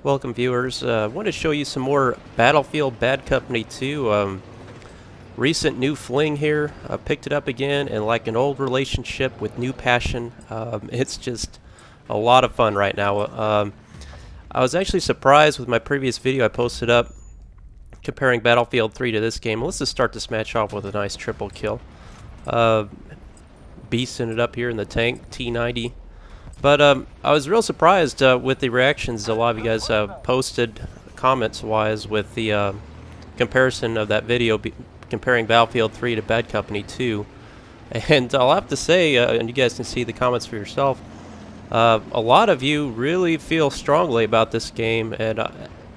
Welcome viewers. I want to show you some more Battlefield Bad Company 2. Recent new fling here. I picked it up again and like an old relationship with new passion. It's just a lot of fun right now. I was actually surprised with my previous video I posted up comparing Battlefield 3 to this game. Let's just start this match off with a nice triple kill. Beasting it up here in the tank, T90. But I was real surprised with the reactions a lot of you guys posted comments-wise with the comparison of that video comparing Battlefield 3 to Bad Company 2. And I'll have to say, and you guys can see the comments for yourself, a lot of you really feel strongly about this game and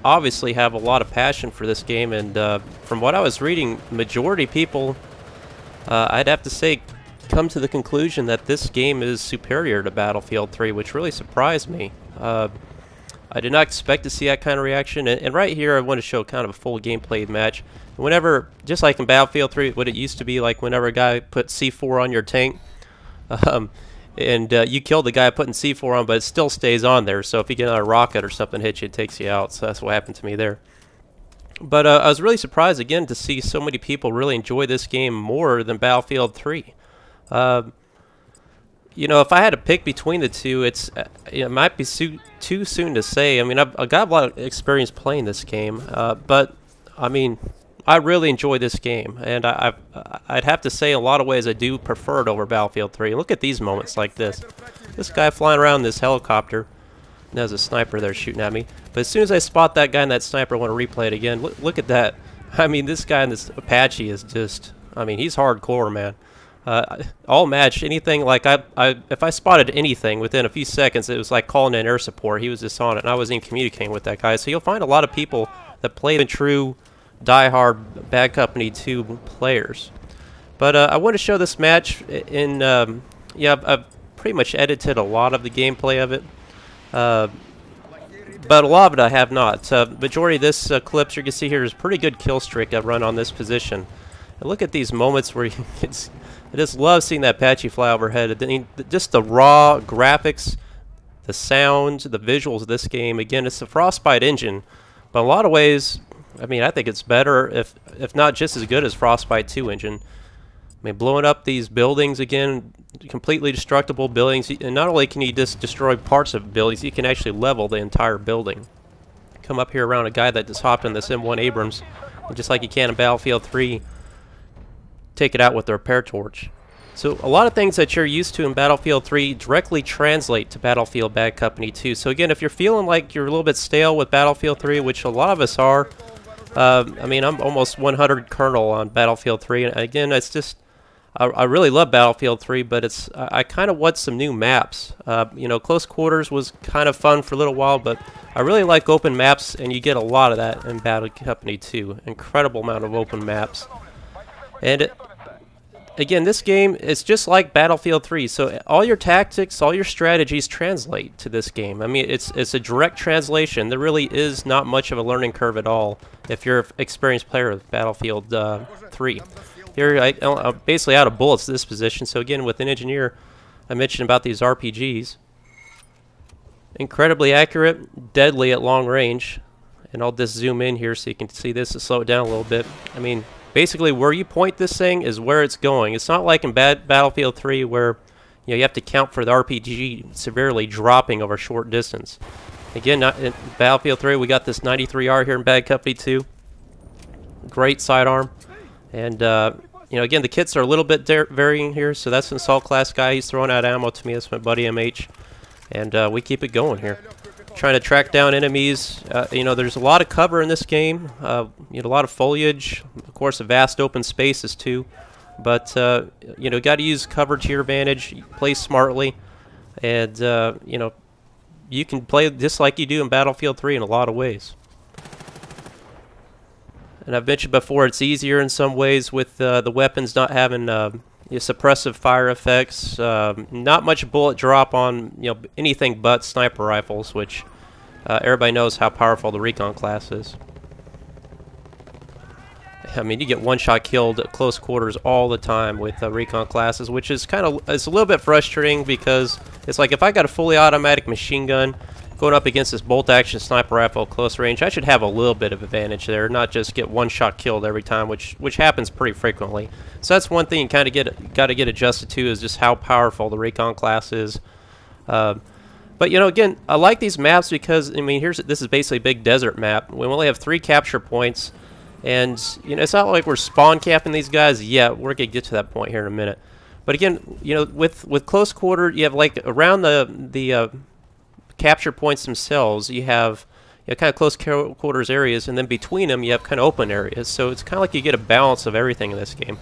obviously have a lot of passion for this game. And from what I was reading, majority people, I'd have to say, come to the conclusion that this game is superior to Battlefield 3, which really surprised me. I did not expect to see that kind of reaction, and right here I want to show kind of a full gameplay match. Whenever, just like in Battlefield 3, what it used to be like whenever a guy put C4 on your tank, and you kill the guy putting C4 on, but it still stays on there, so if you get a rocket or something hits you, it takes you out, so that's what happened to me there. But I was really surprised again to see so many people really enjoy this game more than Battlefield 3. You know, if I had to pick between the two, it might be too soon to say. I mean, I've got a lot of experience playing this game, but I mean, I really enjoy this game, and I'd have to say in a lot of ways I do prefer it over Battlefield 3. Look at these moments like this. This guy flying around this helicopter. There's a sniper there shooting at me. But as soon as I spot that guy and that sniper, I want to replay it again. Look at that. I mean, this guy in this Apache is just, I mean, he's hardcore, man. All match, anything, like if I spotted anything within a few seconds, it was like calling in air support. He was just on it, and I wasn't even communicating with that guy. So you'll find a lot of people that play the true die-hard Bad Company 2 players. But I want to show this match in, yeah, I've pretty much edited a lot of the gameplay of it, but a lot of it I have not. Majority of this clips you can see here is a pretty good kill streak I've run on this position. And look at these moments where I just love seeing that Apache fly overhead. I mean, just the raw graphics, the sound, the visuals of this game. Again, it's a Frostbite engine, but in a lot of ways, I mean, I think it's better, if not just as good as Frostbite 2 engine. I mean, blowing up these buildings again, completely destructible buildings, and not only can you just destroy parts of buildings, you can actually level the entire building. Come up here around a guy that just hopped in this M1 Abrams, and just like you can in Battlefield 3, take it out with the repair torch. So a lot of things that you're used to in Battlefield 3 directly translate to Battlefield Bad Company 2. So again, if you're feeling like you're a little bit stale with Battlefield 3, which a lot of us are, I mean, I'm almost 100 Colonel on Battlefield 3, and again, it's just, I really love Battlefield 3, but I kind of want some new maps. You know, Close Quarters was kind of fun for a little while, but I really like open maps, and you get a lot of that in Bad Company 2. Incredible amount of open maps. And again, this game is just like Battlefield 3, so all your tactics, all your strategies translate to this game. I mean, it's a direct translation. There really is not much of a learning curve at all if you're an experienced player of Battlefield 3. Here, I'm basically out of bullets this position, so again, with an engineer, I mentioned about these RPGs. Incredibly accurate, deadly at long range. And I'll just zoom in here so you can see this and slow it down a little bit. I mean, basically, where you point this thing is where it's going. It's not like in Battlefield 3 where you have to count for the RPG severely dropping over a short distance. Again, not in Battlefield 3, we got this 93R here in Bad Company 2. Great sidearm. And, you know, again, the kits are a little bit varying here. So that's an assault class guy. He's throwing out ammo to me. That's my buddy MH. And we keep it going here. Trying to track down enemies. You know, there's a lot of cover in this game. You know, a lot of foliage. Of course, a vast open spaces too. But you know, got to use cover to your advantage. Play smartly, and you know, you can play just like you do in Battlefield 3 in a lot of ways. And I've mentioned before, it's easier in some ways with the weapons not having suppressive fire effects, not much bullet drop on anything but sniper rifles, which everybody knows how powerful the recon class is. I mean, you get one-shot killed at close quarters all the time with recon classes, which is it's a little bit frustrating because it's like if I got a fully automatic machine gun going up against this bolt-action sniper rifle close range, I should have a little bit of advantage there, not just get one-shot killed every time, which happens pretty frequently. So that's one thing you kind of got to get adjusted to, is just how powerful the recon class is. But you know, again, I like these maps because, I mean, this is basically a big desert map. We only have 3 capture points, and you know, it's not like we're spawn capping these guys yet. We're gonna get to that point here in a minute. But again, you know, with close quarter, you have like around the capture points themselves, you have kind of close quarters areas, and then between them you have kind of open areas. So it's kind of like you get a balance of everything in this game.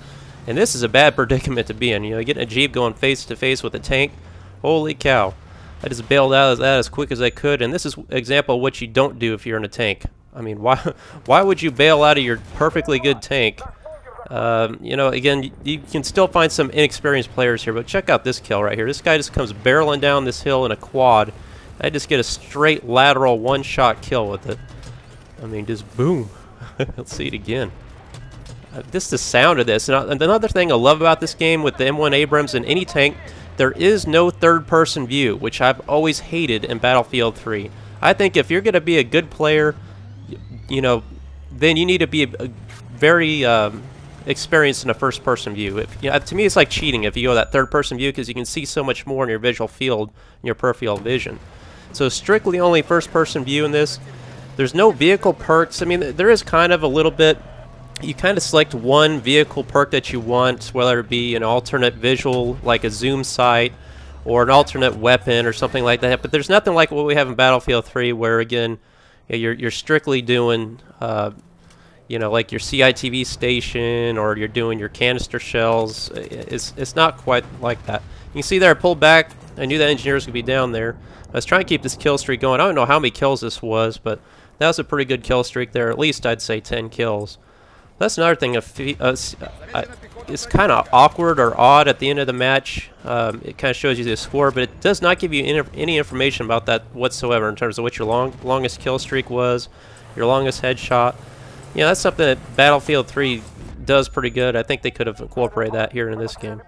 And this is a bad predicament to be in. You know, getting a Jeep going face to face with a tank. Holy cow! I just bailed out of that as quick as I could, and this is an example of what you don't do if you're in a tank. I mean, why would you bail out of your perfectly good tank? You know, again, you can still find some inexperienced players here, but check out this kill right here. This guy just comes barreling down this hill in a quad. I just get a straight lateral one-shot kill with it. I mean, just boom. Let's see it again. Just the sound of this. And another thing I love about this game with the M1 Abrams and any tank, there is no third-person view, which I've always hated in Battlefield 3. I think if you're going to be a good player, you know, then you need to be very experienced in a first-person view. To me, it's like cheating if you go that third-person view, because you can see so much more in your visual field, in your peripheral vision. So strictly only first-person view in this. There's no vehicle perks. I mean, there is kind of a little bit. You kind of select one vehicle perk that you want, whether it be an alternate visual like a zoom sight or an alternate weapon or something like that. But there's nothing like what we have in Battlefield 3, where again, you're strictly doing, you know, like your CITV station, or you're doing your canister shells. It's not quite like that. You can see there I pulled back. I knew that engineer was going to be down there. I was trying to keep this kill streak going. I don't know how many kills this was, but that was a pretty good kill streak there. At least I'd say 10 kills. That's another thing. It's kind of awkward or odd at the end of the match. It kind of shows you the score, but it does not give you any information about that whatsoever in terms of what your longest kill streak was, your longest headshot. You know, that's something that Battlefield 3 does pretty good. I think they could have incorporated that here in this game.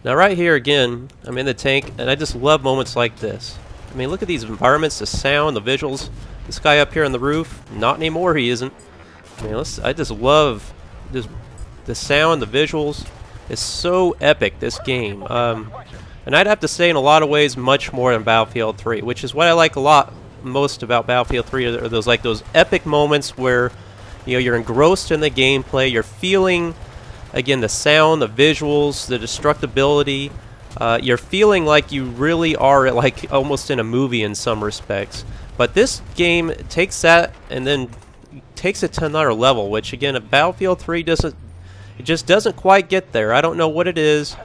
Now right here again, I'm in the tank, and I just love moments like this. I mean, look at these environments, the sound, the visuals. This guy up here on the roof, not anymore, he isn't. I mean, I just love the sound, the visuals. It's so epic, this game. And I'd have to say, in a lot of ways, much more than Battlefield 3, which is what I like most about Battlefield 3, are those epic moments where, you know, you're engrossed in the gameplay, you're feeling, again, the sound, the visuals, the destructibility. You're feeling like you really are like almost in a movie in some respects. But this game takes that and then takes it to another level, which again, Battlefield 3 just doesn't quite get there. I don't know what it is.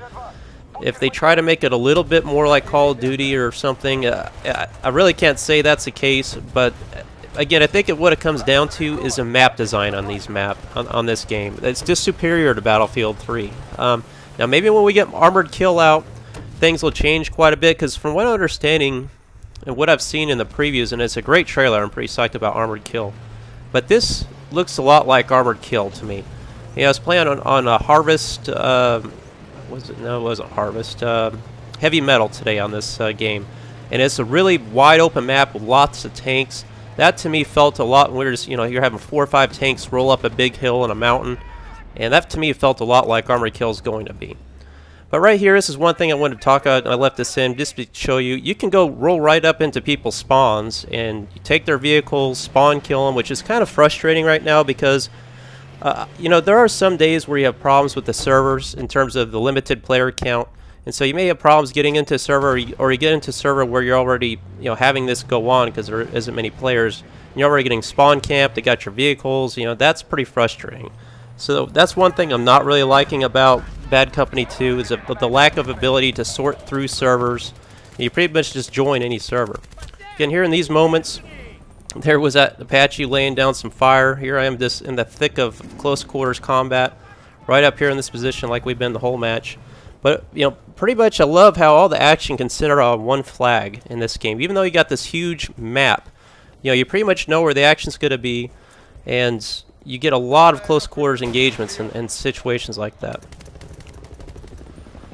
If they try to make it a little bit more like Call of Duty or something, I really can't say that's the case. But again, I think what it comes down to is a map design on on this game. It's just superior to Battlefield 3. Now maybe when we get Armored Kill out, things will change quite a bit, because from what I'm understanding and what I've seen in the previews, and it's a great trailer, I'm pretty psyched about Armored Kill, but this looks a lot like Armored Kill to me. Yeah, I was playing on a Harvest, no, it wasn't Harvest, Heavy Metal today on this game, and it's a really wide open map with lots of tanks. That to me felt a lot weird. You know, you're having 4 or 5 tanks roll up a big hill and a mountain, and that to me felt a lot like Armored Kill is going to be. But right here, this is one thing I wanted to talk about, and I left this in just to show you. You can go roll right up into people's spawns, and you take their vehicles, spawn kill them, which is kind of frustrating right now because, you know, there are some days where you have problems with the servers in terms of the limited player count. And so you may have problems getting into a server, or you get into a server where you're already, you know, having this go on because there isn't many players. You're already getting spawn camped, they got your vehicles, you know, that's pretty frustrating. So that's one thing I'm not really liking about Bad Company 2, is the lack of ability to sort through servers. You pretty much just join any server. Again, here in these moments, there was that Apache laying down some fire. Here I am just in the thick of close quarters combat, right up here in this position like we've been the whole match. But, you know, pretty much I love how all the action can center on one flag in this game. Even though you got this huge map, you know, you pretty much know where the action's going to be, and you get a lot of close quarters engagements in situations like that.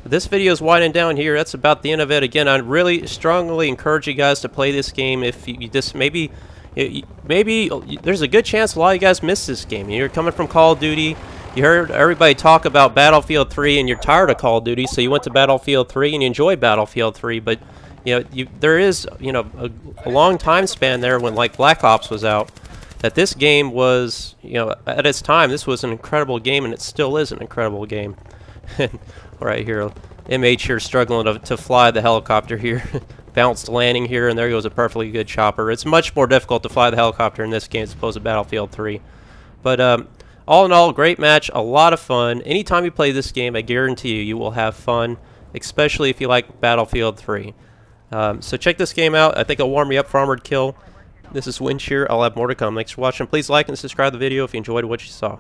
This video is winding down here. That's about the end of it. Again, I really strongly encourage you guys to play this game. If you just maybe there's a good chance a lot of you guys missed this game. You're coming from Call of Duty. You heard everybody talk about Battlefield 3 and you're tired of Call of Duty, so you went to Battlefield 3 and you enjoyed Battlefield 3, but there is a long time span there when like Black Ops was out that this game was, at its time this was an incredible game, and it still is an incredible game. Right here, MH here struggling to fly the helicopter here. Bounced landing here, and there goes a perfectly good chopper. It's much more difficult to fly the helicopter in this game as opposed to Battlefield 3. But all in all, great match, a lot of fun. Anytime you play this game, I guarantee you will have fun, especially if you like Battlefield 3. So check this game out. I think it'll warm you up for Armored Kill. This is Winch here. I'll have more to come. Thanks for watching. Please like and subscribe to the video if you enjoyed what you saw.